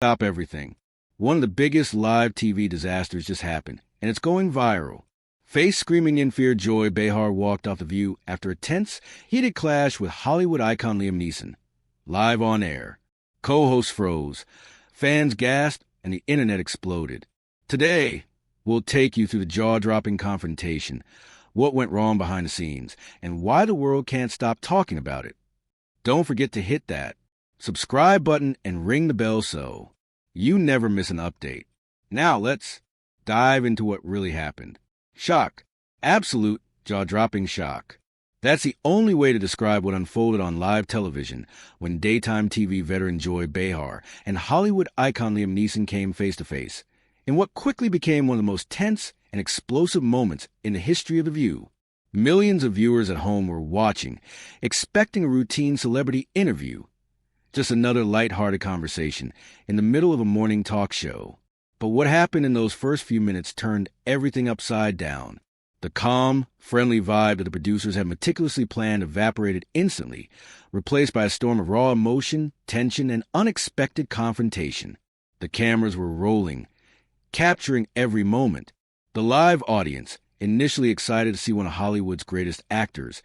Stop everything. One of the biggest live TV disasters just happened, and it's going viral. Face screaming in fear, Joy Behar walked off The View after a tense, heated clash with Hollywood icon Liam Neeson. Live on air. Co-hosts froze. Fans gasped, and the internet exploded. Today, we'll take you through the jaw-dropping confrontation, what went wrong behind the scenes, and why the world can't stop talking about it. Don't forget to hit that subscribe button and ring the bell so you never miss an update. Now let's dive into what really happened. Shock. Absolute jaw-dropping shock. That's the only way to describe what unfolded on live television when daytime TV veteran Joy Behar and Hollywood icon Liam Neeson came face-to-face in what quickly became one of the most tense and explosive moments in the history of The View. Millions of viewers at home were watching, expecting a routine celebrity interview. Just another lighthearted conversation in the middle of a morning talk show. But what happened in those first few minutes turned everything upside down. The calm, friendly vibe that the producers had meticulously planned evaporated instantly, replaced by a storm of raw emotion, tension, and unexpected confrontation. The cameras were rolling, capturing every moment. The live audience, initially excited to see one of Hollywood's greatest actors,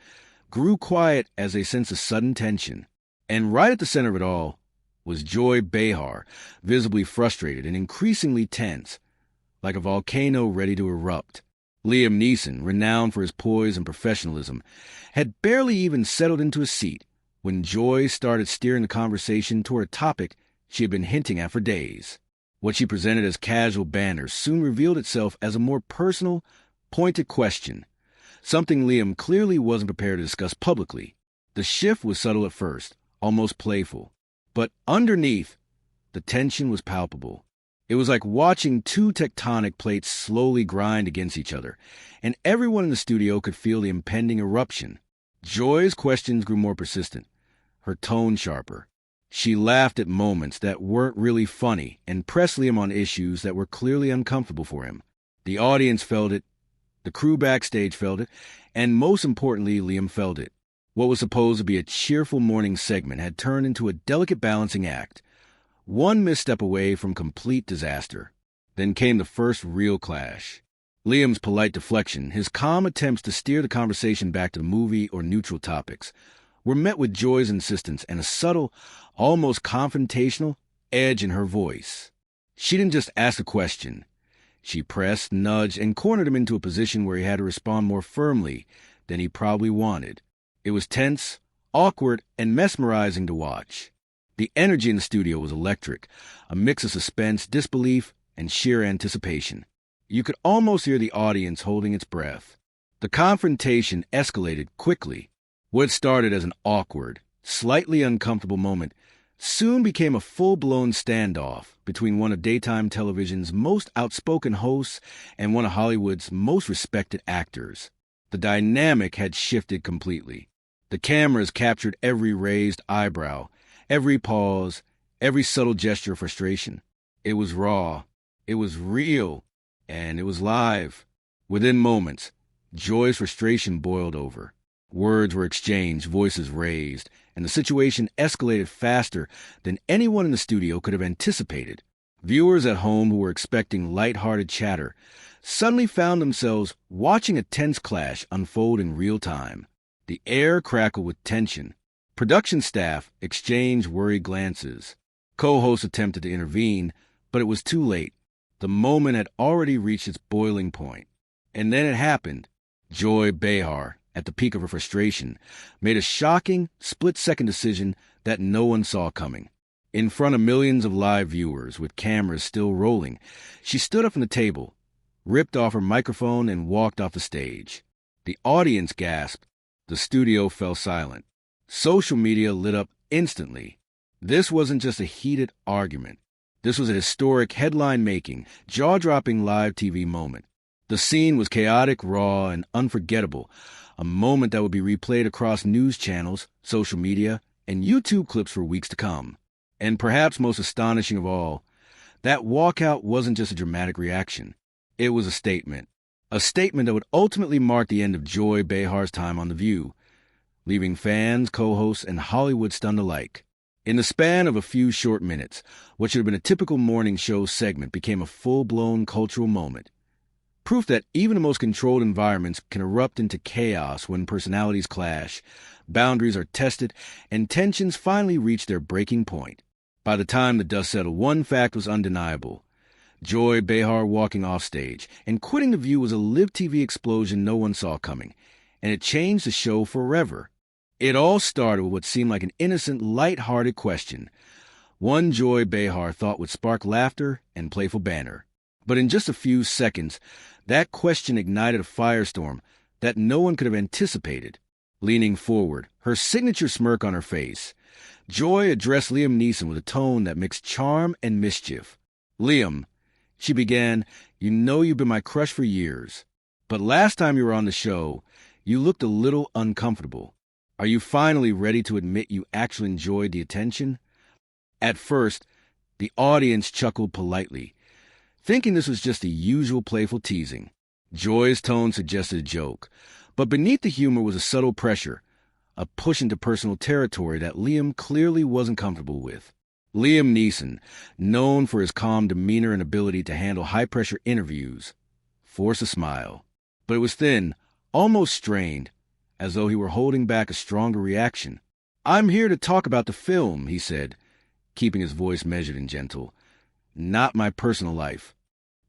grew quiet as they sensed a sudden tension. And right at the center of it all was Joy Behar, visibly frustrated and increasingly tense, like a volcano ready to erupt. Liam Neeson, renowned for his poise and professionalism, had barely even settled into his seat when Joy started steering the conversation toward a topic she had been hinting at for days. What she presented as casual banter soon revealed itself as a more personal, pointed question, something Liam clearly wasn't prepared to discuss publicly. The shift was subtle at first, almost playful, but underneath, the tension was palpable. It was like watching two tectonic plates slowly grind against each other, and everyone in the studio could feel the impending eruption. Joy's questions grew more persistent, her tone sharper. She laughed at moments that weren't really funny and pressed Liam on issues that were clearly uncomfortable for him. The audience felt it, the crew backstage felt it, and most importantly, Liam felt it. What was supposed to be a cheerful morning segment had turned into a delicate balancing act, one misstep away from complete disaster. Then came the first real clash. Liam's polite deflection, his calm attempts to steer the conversation back to the movie or neutral topics, were met with Joy's insistence and a subtle, almost confrontational edge in her voice. She didn't just ask a question. She pressed, nudged, and cornered him into a position where he had to respond more firmly than he probably wanted. It was tense, awkward, and mesmerizing to watch. The energy in the studio was electric, a mix of suspense, disbelief, and sheer anticipation. You could almost hear the audience holding its breath. The confrontation escalated quickly. What started as an awkward, slightly uncomfortable moment soon became a full-blown standoff between one of daytime television's most outspoken hosts and one of Hollywood's most respected actors. The dynamic had shifted completely. The cameras captured every raised eyebrow, every pause, every subtle gesture of frustration. It was raw, it was real, and it was live. Within moments, Joy's frustration boiled over. Words were exchanged, voices raised, and the situation escalated faster than anyone in the studio could have anticipated. Viewers at home who were expecting light-hearted chatter suddenly found themselves watching a tense clash unfold in real time. The air crackled with tension. Production staff exchanged worried glances. Co-hosts attempted to intervene, but it was too late. The moment had already reached its boiling point. And then it happened. Joy Behar, at the peak of her frustration, made a shocking, split-second decision that no one saw coming. In front of millions of live viewers, with cameras still rolling, she stood up from the table, ripped off her microphone, and walked off the stage. The audience gasped. The studio fell silent. Social media lit up instantly. This wasn't just a heated argument. This was a historic, headline-making, jaw-dropping live TV moment. The scene was chaotic, raw, and unforgettable, a moment that would be replayed across news channels, social media, and YouTube clips for weeks to come. And perhaps most astonishing of all, that walkout wasn't just a dramatic reaction. It was a statement that would ultimately mark the end of Joy Behar's time on The View, leaving fans, co-hosts, and Hollywood stunned alike. In the span of a few short minutes, what should have been a typical morning show segment became a full-blown cultural moment. Proof that even the most controlled environments can erupt into chaos when personalities clash, boundaries are tested, and tensions finally reach their breaking point. By the time the dust settled, one fact was undeniable. Joy Behar walking off stage and quitting The View was a live TV explosion no one saw coming, and it changed the show forever. It all started with what seemed like an innocent, light-hearted question. One Joy Behar thought would spark laughter and playful banter. But in just a few seconds, that question ignited a firestorm that no one could have anticipated. Leaning forward, her signature smirk on her face, Joy addressed Liam Neeson with a tone that mixed charm and mischief. "Liam," she began, "you know you've been my crush for years. But last time you were on the show, you looked a little uncomfortable. Are you finally ready to admit you actually enjoyed the attention?" At first, the audience chuckled politely, thinking this was just the usual playful teasing. Joy's tone suggested a joke, but beneath the humor was a subtle pressure, a push into personal territory that Liam clearly wasn't comfortable with. Liam Neeson, known for his calm demeanor and ability to handle high-pressure interviews, forced a smile. But it was thin, almost strained, as though he were holding back a stronger reaction. "I'm here to talk about the film," he said, keeping his voice measured and gentle. "Not my personal life."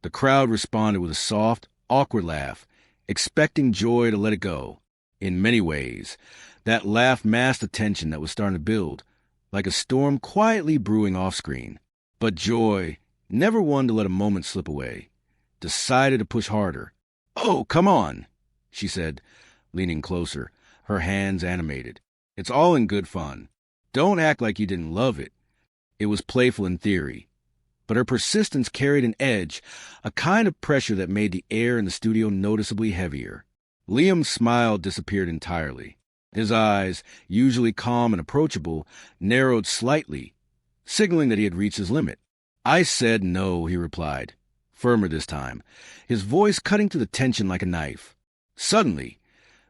The crowd responded with a soft, awkward laugh, expecting Joy to let it go. In many ways, that laugh masked the tension that was starting to build, like a storm quietly brewing off-screen. But Joy, never one to let a moment slip away, decided to push harder. "Oh, come on," she said, leaning closer, her hands animated. "It's all in good fun. Don't act like you didn't love it." It was playful in theory, but her persistence carried an edge, a kind of pressure that made the air in the studio noticeably heavier. Liam's smile disappeared entirely. His eyes, usually calm and approachable, narrowed slightly, signaling that he had reached his limit. "I said no," he replied, firmer this time, his voice cutting through the tension like a knife. Suddenly,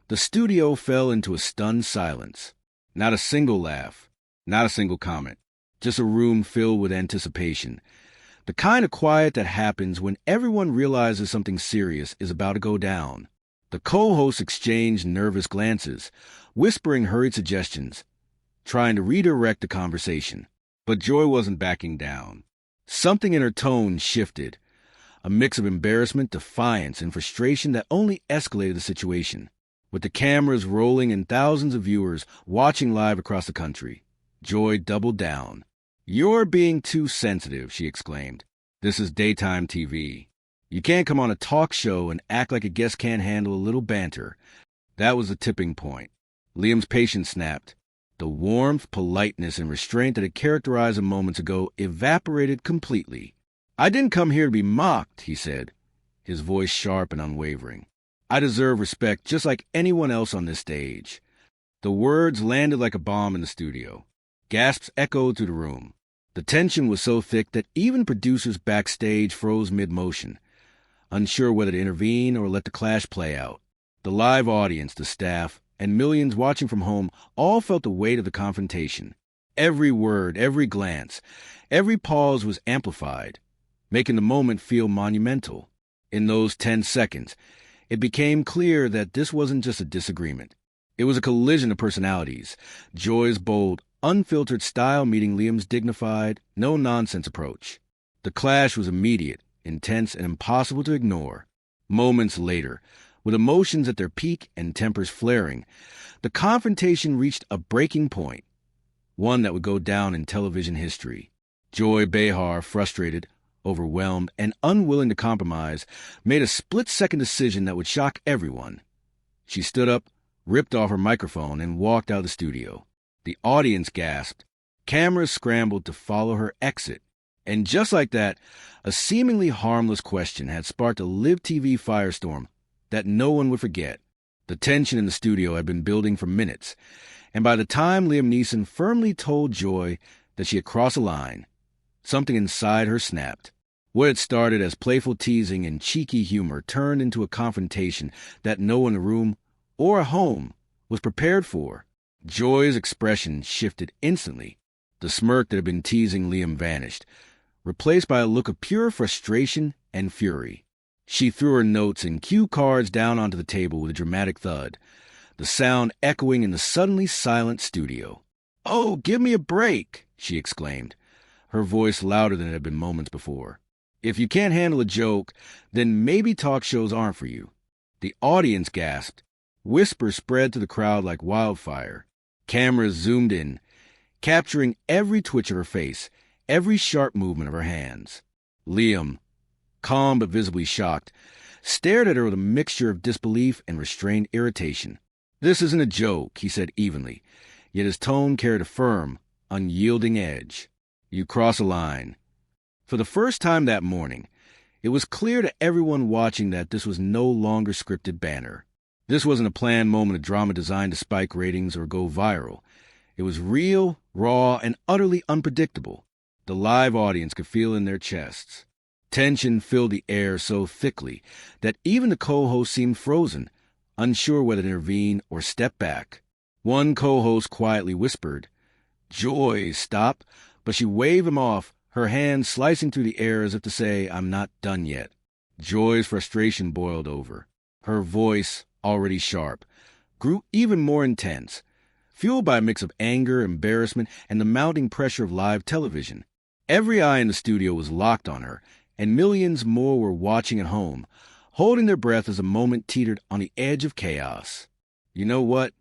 the studio fell into a stunned silence. Not a single laugh, not a single comment, just a room filled with anticipation. The kind of quiet that happens when everyone realizes something serious is about to go down. The co-hosts exchanged nervous glances, whispering hurried suggestions, trying to redirect the conversation. But Joy wasn't backing down. Something in her tone shifted, a mix of embarrassment, defiance, and frustration that only escalated the situation. With the cameras rolling and thousands of viewers watching live across the country, Joy doubled down. "You're being too sensitive," she exclaimed. "This is daytime TV. You can't come on a talk show and act like a guest can't handle a little banter." That was the tipping point. Liam's patience snapped. The warmth, politeness, and restraint that had characterized him moments ago evaporated completely. "I didn't come here to be mocked," he said, his voice sharp and unwavering. "I deserve respect just like anyone else on this stage." The words landed like a bomb in the studio. Gasps echoed through the room. The tension was so thick that even producers backstage froze mid-motion, unsure whether to intervene or let the clash play out. The live audience, the staff, and millions watching from home all felt the weight of the confrontation. Every word, every glance, every pause was amplified, making the moment feel monumental. In those 10 seconds, it became clear that this wasn't just a disagreement. It was a collision of personalities, Joy's bold, unfiltered style meeting Liam's dignified, no-nonsense approach. The clash was immediate, intense, and impossible to ignore. Moments later, with emotions at their peak and tempers flaring, the confrontation reached a breaking point, one that would go down in television history. Joy Behar, frustrated, overwhelmed, and unwilling to compromise, made a split-second decision that would shock everyone. She stood up, ripped off her microphone, and walked out of the studio. The audience gasped. Cameras scrambled to follow her exit. And just like that, a seemingly harmless question had sparked a live TV firestorm that no one would forget. The tension in the studio had been building for minutes, and by the time Liam Neeson firmly told Joy that she had crossed a line, something inside her snapped. What had started as playful teasing and cheeky humor turned into a confrontation that no one in the room or at home was prepared for. Joy's expression shifted instantly. The The smirk that had been teasing Liam vanished, replaced by a look of pure frustration and fury. She threw her notes and cue cards down onto the table with a dramatic thud, the sound echoing in the suddenly silent studio. "Oh, give me a break!" she exclaimed, her voice louder than it had been moments before. "If you can't handle a joke, then maybe talk shows aren't for you." The audience gasped. Whispers spread through the crowd like wildfire. Cameras zoomed in, capturing every twitch of her face, every sharp movement of her hands. Liam, calm but visibly shocked, stared at her with a mixture of disbelief and restrained irritation. "This isn't a joke," he said evenly, yet his tone carried a firm, unyielding edge. "You cross a line." For the first time that morning, it was clear to everyone watching that this was no longer scripted banter. This wasn't a planned moment of drama designed to spike ratings or go viral. It was real, raw, and utterly unpredictable. The live audience could feel in their chests. Tension filled the air so thickly that even the co-host seemed frozen, unsure whether to intervene or step back. One co-host quietly whispered, "Joy, stop," but she waved him off, her hand slicing through the air as if to say, "I'm not done yet." Joy's frustration boiled over. Her voice, already sharp, grew even more intense, fueled by a mix of anger, embarrassment, and the mounting pressure of live television. Every eye in the studio was locked on her, and millions more were watching at home, holding their breath as the moment teetered on the edge of chaos. "You know what?"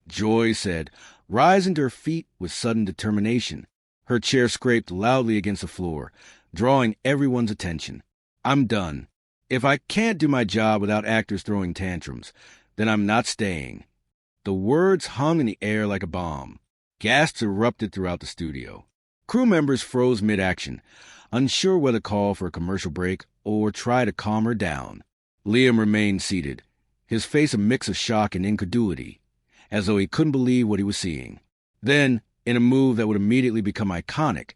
Joy said, rising to her feet with sudden determination. Her chair scraped loudly against the floor, drawing everyone's attention. "I'm done. If I can't do my job without actors throwing tantrums, then I'm not staying." The words hung in the air like a bomb. Gasps erupted throughout the studio. Crew members froze mid-action, unsure whether to call for a commercial break or try to calm her down. Liam remained seated, his face a mix of shock and incredulity, as though he couldn't believe what he was seeing. Then, in a move that would immediately become iconic,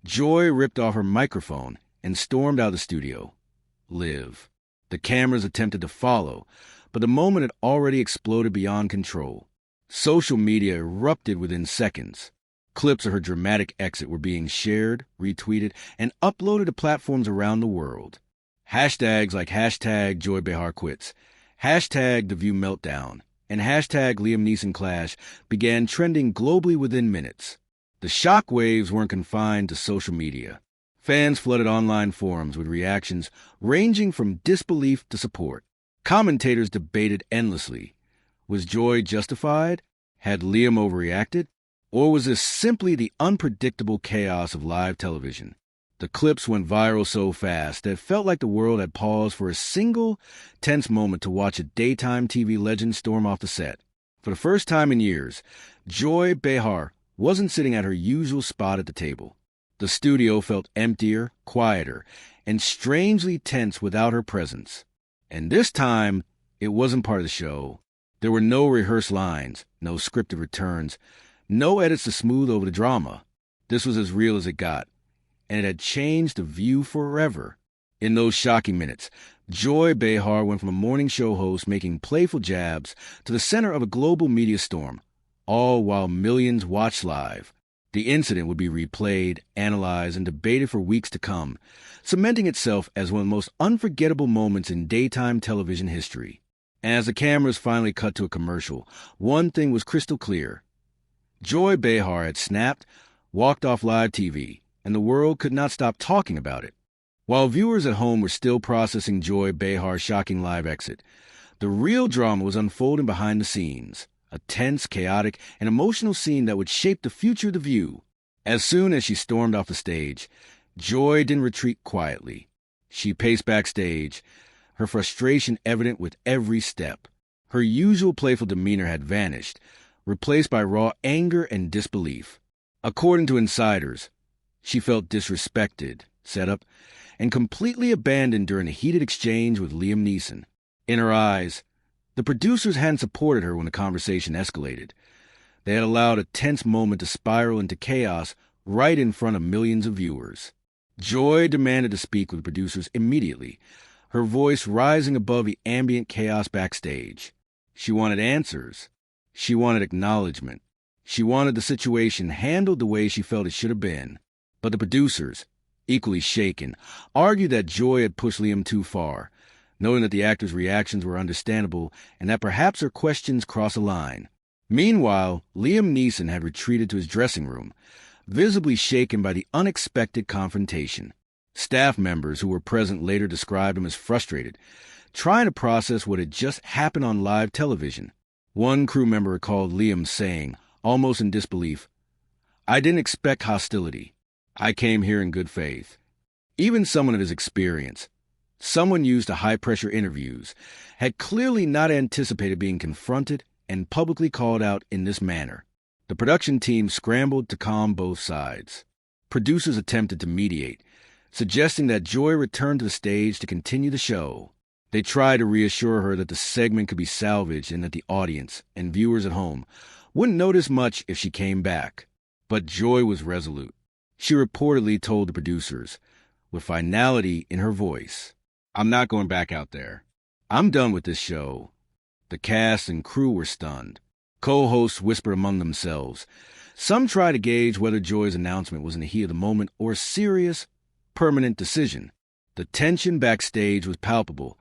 Joy ripped off her microphone and stormed out of the studio. Live. The cameras attempted to follow, but the moment had already exploded beyond control. Social media erupted within seconds. Clips of her dramatic exit were being shared, retweeted, and uploaded to platforms around the world. Hashtags like hashtag Joy Behar quits, hashtag The View Meltdown, and hashtag Liam Neeson Clash began trending globally within minutes. The shockwaves weren't confined to social media. Fans flooded online forums with reactions ranging from disbelief to support. Commentators debated endlessly. Was Joy justified? Had Liam overreacted? Or was this simply the unpredictable chaos of live television? The clips went viral so fast that it felt like the world had paused for a single, tense moment to watch a daytime TV legend storm off the set. For the first time in years, Joy Behar wasn't sitting at her usual spot at the table. The studio felt emptier, quieter, and strangely tense without her presence. And this time, it wasn't part of the show. There were no rehearsed lines, no scripted returns, no edits to smooth over the drama. This was as real as it got, and it had changed the view forever. In those shocking minutes, Joy Behar went from a morning show host making playful jabs to the center of a global media storm, all while millions watched live. The incident would be replayed, analyzed, and debated for weeks to come, cementing itself as one of the most unforgettable moments in daytime television history. As the cameras finally cut to a commercial, one thing was crystal clear. Joy Behar had snapped, walked off live TV, and the world could not stop talking about it. While viewers at home were still processing Joy Behar's shocking live exit, the real drama was unfolding behind the scenes, a tense, chaotic, and emotional scene that would shape the future of The View. As soon as she stormed off the stage, Joy didn't retreat quietly. She paced backstage, her frustration evident with every step. Her usual playful demeanor had vanished, replaced by raw anger and disbelief. According to insiders, she felt disrespected, set up, and completely abandoned during a heated exchange with Liam Neeson. In her eyes, the producers hadn't supported her when the conversation escalated. They had allowed a tense moment to spiral into chaos right in front of millions of viewers. Joy demanded to speak with the producers immediately, her voice rising above the ambient chaos backstage. She wanted answers. She wanted acknowledgement. She wanted the situation handled the way she felt it should have been. But the producers, equally shaken, argued that Joy had pushed Liam too far, knowing that the actor's reactions were understandable and that perhaps her questions crossed a line. Meanwhile, Liam Neeson had retreated to his dressing room, visibly shaken by the unexpected confrontation. Staff members who were present later described him as frustrated, trying to process what had just happened on live television. One crew member recalled Liam saying, almost in disbelief, "I didn't expect hostility. I came here in good faith." Even someone of his experience, someone used to high-pressure interviews, had clearly not anticipated being confronted and publicly called out in this manner. The production team scrambled to calm both sides. Producers attempted to mediate, suggesting that Joy return to the stage to continue the show. They tried to reassure her that the segment could be salvaged and that the audience and viewers at home wouldn't notice much if she came back. But Joy was resolute. She reportedly told the producers, with finality in her voice, "I'm not going back out there. I'm done with this show." The cast and crew were stunned. Co-hosts whispered among themselves. Some tried to gauge whether Joy's announcement was in the heat of the moment or a serious, permanent decision. The tension backstage was palpable.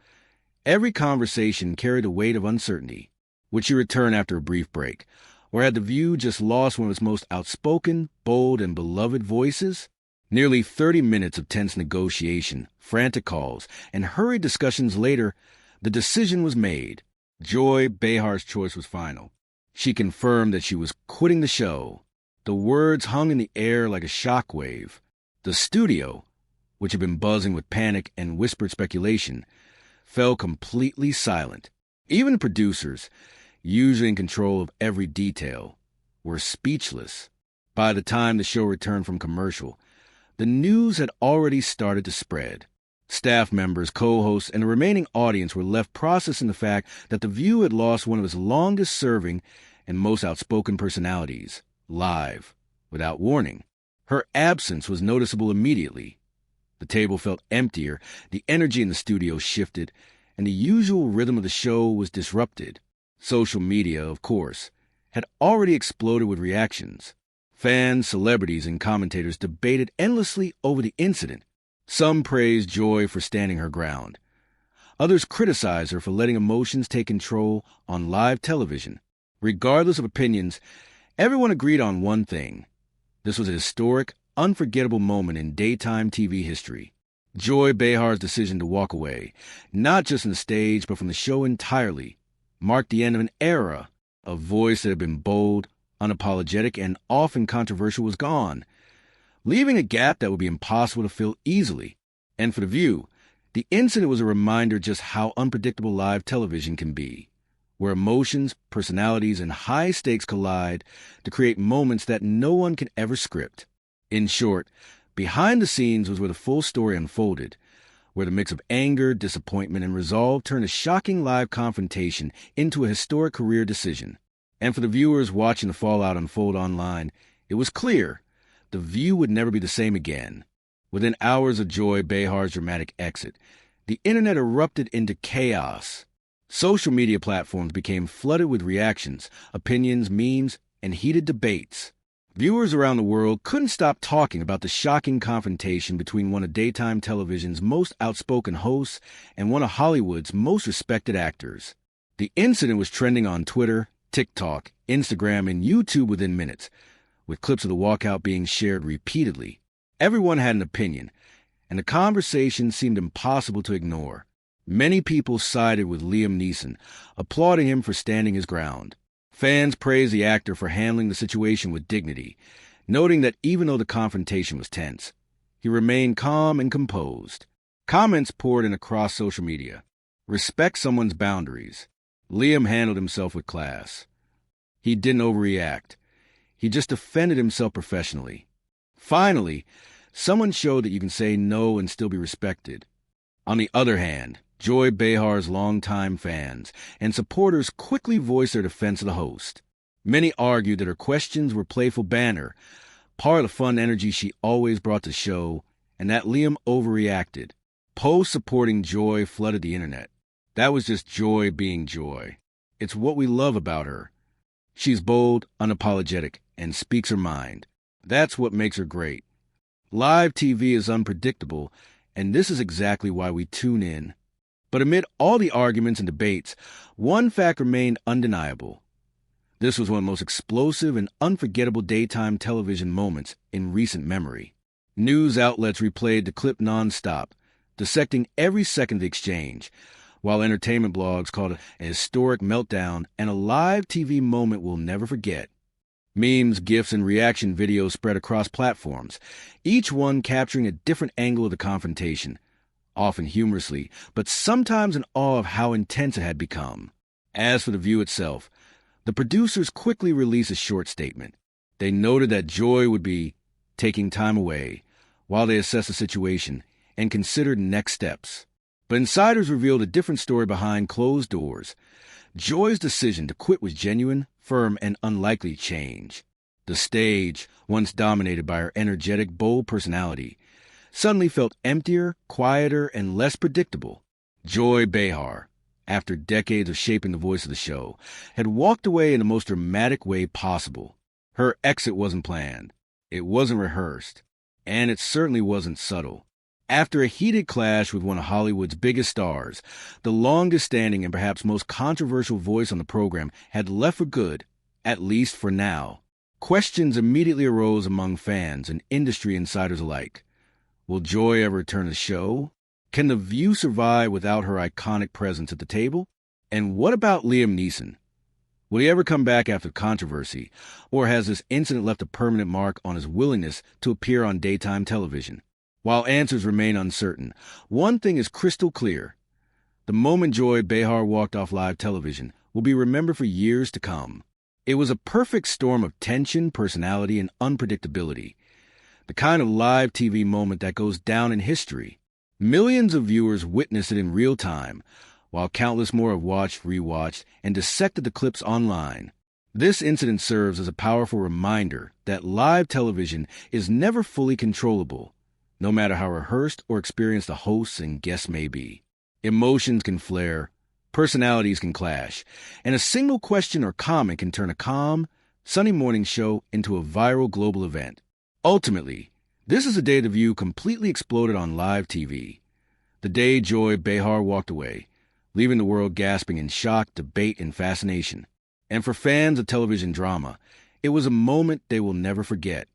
Every conversation carried a weight of uncertainty. Would she return after a brief break? Or had The View just lost one of its most outspoken, bold, and beloved voices? Nearly 30 minutes of tense negotiation, frantic calls, and hurried discussions later, the decision was made. Joy Behar's choice was final. She confirmed that she was quitting the show. The words hung in the air like a shockwave. The studio, which had been buzzing with panic and whispered speculation, fell completely silent. Even the producers, usually in control of every detail, were speechless. By the time the show returned from commercial, the news had already started to spread. Staff members, co-hosts, and the remaining audience were left processing the fact that The View had lost one of its longest-serving and most outspoken personalities, live, without warning. Her absence was noticeable immediately. The table felt emptier, the energy in the studio shifted, and the usual rhythm of the show was disrupted. Social media, of course, had already exploded with reactions. Fans, celebrities, and commentators debated endlessly over the incident. Some praised Joy for standing her ground. Others criticized her for letting emotions take control on live television. Regardless of opinions, everyone agreed on one thing. This was a historic, unforgettable moment in daytime TV history. Joy Behar's decision to walk away, not just from the stage but from the show entirely, marked the end of an era. A voice that had been bold, unapologetic, and often controversial was gone, leaving a gap that would be impossible to fill easily. And for The View, the incident was a reminder just how unpredictable live television can be, where emotions, personalities, and high stakes collide to create moments that no one can ever script. In short, behind the scenes was where the full story unfolded, where the mix of anger, disappointment, and resolve turned a shocking live confrontation into a historic career decision. And for the viewers watching the fallout unfold online, it was clear The View would never be the same again. Within hours of Joy Behar's dramatic exit, the internet erupted into chaos. Social media platforms became flooded with reactions, opinions, memes, and heated debates. Viewers around the world couldn't stop talking about the shocking confrontation between one of daytime television's most outspoken hosts and one of Hollywood's most respected actors. The incident was trending on Twitter, TikTok, Instagram, and YouTube within minutes, with clips of the walkout being shared repeatedly. Everyone had an opinion, and the conversation seemed impossible to ignore. Many people sided with Liam Neeson, applauding him for standing his ground. Fans praised the actor for handling the situation with dignity, noting that even though the confrontation was tense, he remained calm and composed. Comments poured in across social media. Respect someone's boundaries. Liam handled himself with class. He didn't overreact. He just defended himself professionally. Finally, someone showed that you can say no and still be respected. On the other hand, Joy Behar's longtime fans and supporters quickly voiced their defense of the host. Many argued that her questions were playful banter, part of the fun energy she always brought to the show, and that Liam overreacted. Posts supporting Joy flooded the internet. That was just Joy being Joy. It's what we love about her. She's bold, unapologetic, and speaks her mind. That's what makes her great. Live TV is unpredictable, and this is exactly why we tune in. But amid all the arguments and debates, one fact remained undeniable. This was one of the most explosive and unforgettable daytime television moments in recent memory. News outlets replayed the clip nonstop, dissecting every second of the exchange, while entertainment blogs called it a historic meltdown and a live TV moment we'll never forget. Memes, GIFs, and reaction videos spread across platforms, each one capturing a different angle of the confrontation, often humorously, but sometimes in awe of how intense it had become. As for the view itself, the producers quickly released a short statement. They noted that Joy would be taking time away while they assessed the situation and considered next steps. But insiders revealed a different story behind closed doors. Joy's decision to quit was genuine, firm, and unlikely to change. The stage, once dominated by her energetic, bold personality, suddenly felt emptier, quieter, and less predictable. Joy Behar, after decades of shaping the voice of the show, had walked away in the most dramatic way possible. Her exit wasn't planned, it wasn't rehearsed, and it certainly wasn't subtle. After a heated clash with one of Hollywood's biggest stars, the longest-standing and perhaps most controversial voice on the program had left for good, at least for now. Questions immediately arose among fans and industry insiders alike. Will Joy ever return to the show? Can The View survive without her iconic presence at the table? And what about Liam Neeson? Will he ever come back after controversy, or has this incident left a permanent mark on his willingness to appear on daytime television? While answers remain uncertain, one thing is crystal clear. The moment Joy Behar walked off live television will be remembered for years to come. It was a perfect storm of tension, personality, and unpredictability. The kind of live TV moment that goes down in history. Millions of viewers witnessed it in real time, while countless more have watched, rewatched, and dissected the clips online. This incident serves as a powerful reminder that live television is never fully controllable, no matter how rehearsed or experienced the hosts and guests may be. Emotions can flare, personalities can clash, and a single question or comment can turn a calm, sunny morning show into a viral global event. Ultimately, this is the day The View completely exploded on live TV. The day Joy Behar walked away, leaving the world gasping in shock, debate, and fascination. And for fans of television drama, it was a moment they will never forget.